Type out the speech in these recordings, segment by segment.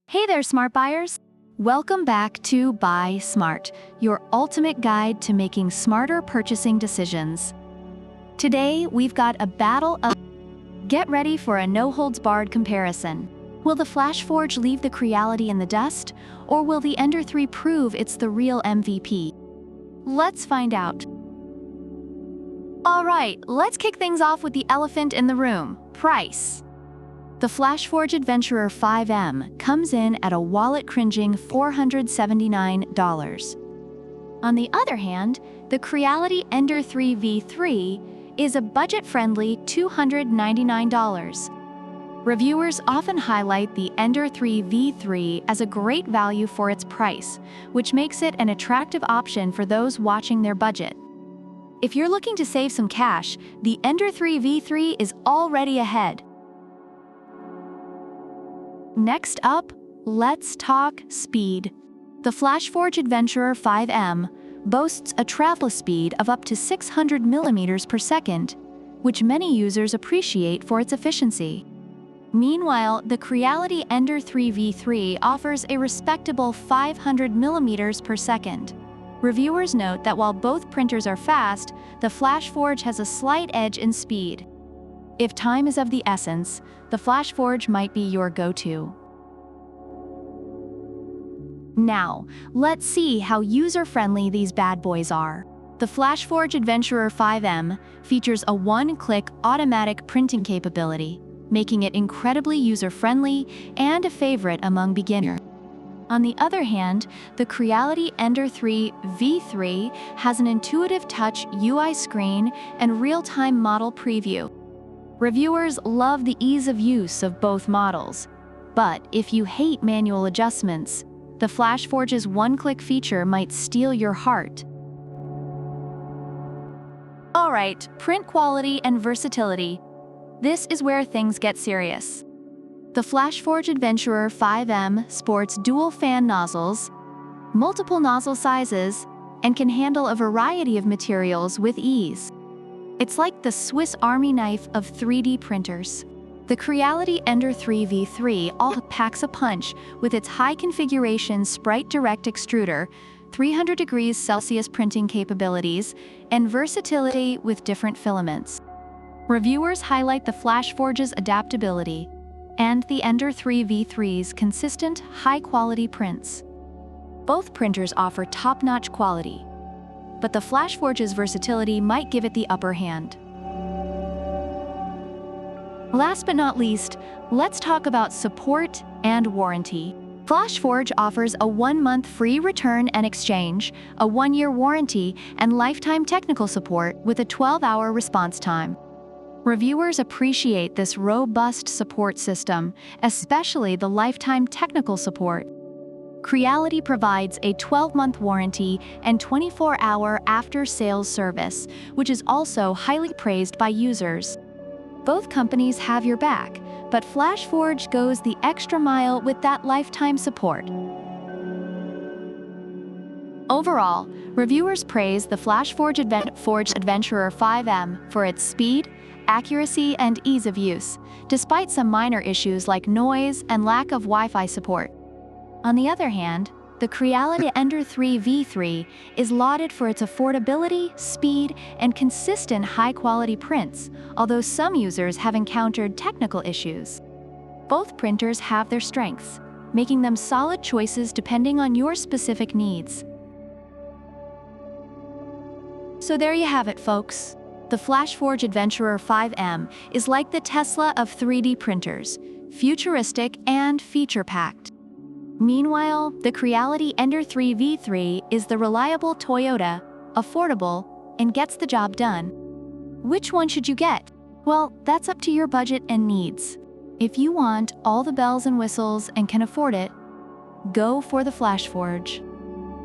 Hey there, smart buyers! Welcome back to Buy Smart, your ultimate guide to making smarter purchasing decisions. Today, we've got a battle of... Get ready for a no-holds-barred comparison. Will the FLASHFORGE leave the Creality in the dust, or will the Ender-3 prove it's the real MVP? Let's find out. Alright, let's kick things off with the elephant in the room: price. The FLASHFORGE Adventurer 5M comes in at a wallet-cringing $479. On the other hand, the Creality Ender-3 V3 is a budget-friendly $299. Reviewers often highlight the Ender-3 V3 as a great value for its price, which makes it an attractive option for those watching their budget. If you're looking to save some cash, the Ender-3 V3 is already ahead. Next up, let's talk speed. The FLASHFORGE Adventurer 5M boasts a travel speed of up to 600 millimeters per second, which many users appreciate for its efficiency. Meanwhile, the Creality Ender-3 V3 offers a respectable 500 millimeters per second. Reviewers note that while both printers are fast, the FLASHFORGE has a slight edge in speed. If time is of the essence, the FLASHFORGE might be your go-to. Now, let's see how user-friendly these bad boys are. The FLASHFORGE Adventurer 5M features a one-click automatic printing capability, making it incredibly user-friendly and a favorite among beginners. On the other hand, the Creality Ender-3 V3 has an intuitive touch UI screen and real-time model preview. Reviewers love the ease of use of both models, but if you hate manual adjustments, the FLASHFORGE's one-click feature might steal your heart. Alright, print quality and versatility. This is where things get serious. The FLASHFORGE Adventurer 5M sports dual fan nozzles, multiple nozzle sizes, and can handle a variety of materials with ease. It's like the Swiss Army knife of 3D printers. The Creality Ender-3 V3 also packs a punch with its high-configuration Sprite Direct extruder, 300 degrees Celsius printing capabilities, and versatility with different filaments. Reviewers highlight the FLASHFORGE's adaptability and the Ender-3 V3's consistent, high-quality prints. Both printers offer top-notch quality, but the FLASHFORGE's versatility might give it the upper hand. Last but not least, let's talk about support and warranty. FLASHFORGE offers a 1-month free return and exchange, a 1-year warranty, and lifetime technical support with a 12-hour response time. Reviewers appreciate this robust support system, especially the lifetime technical support. Creality provides a 12-month warranty and 24-hour after-sales service, which is also highly praised by users. Both companies have your back, but FLASHFORGE goes the extra mile with that lifetime support. Overall, reviewers praise the FLASHFORGE Adventurer 5M for its speed, accuracy, and ease of use, despite some minor issues like noise and lack of Wi-Fi support. On the other hand, the Creality Ender-3 V3 is lauded for its affordability, speed, and consistent high-quality prints, although some users have encountered technical issues. Both printers have their strengths, making them solid choices depending on your specific needs. So there you have it, folks. The FLASHFORGE Adventurer 5M is like the Tesla of 3D printers, futuristic and feature-packed. Meanwhile, the Creality Ender-3 V3 is the reliable Toyota, affordable, and gets the job done. Which one should you get? Well, that's up to your budget and needs. If you want all the bells and whistles and can afford it, go for the FLASHFORGE.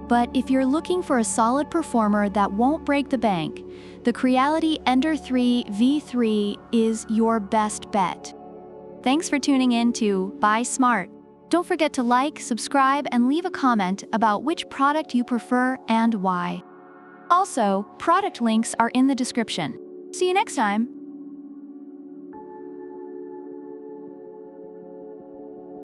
But if you're looking for a solid performer that won't break the bank, the Creality Ender-3 V3 is your best bet. Thanks for tuning in to Buy Smart. Don't forget to like, subscribe, and leave a comment about which product you prefer and why. Also, product links are in the description. See you next time!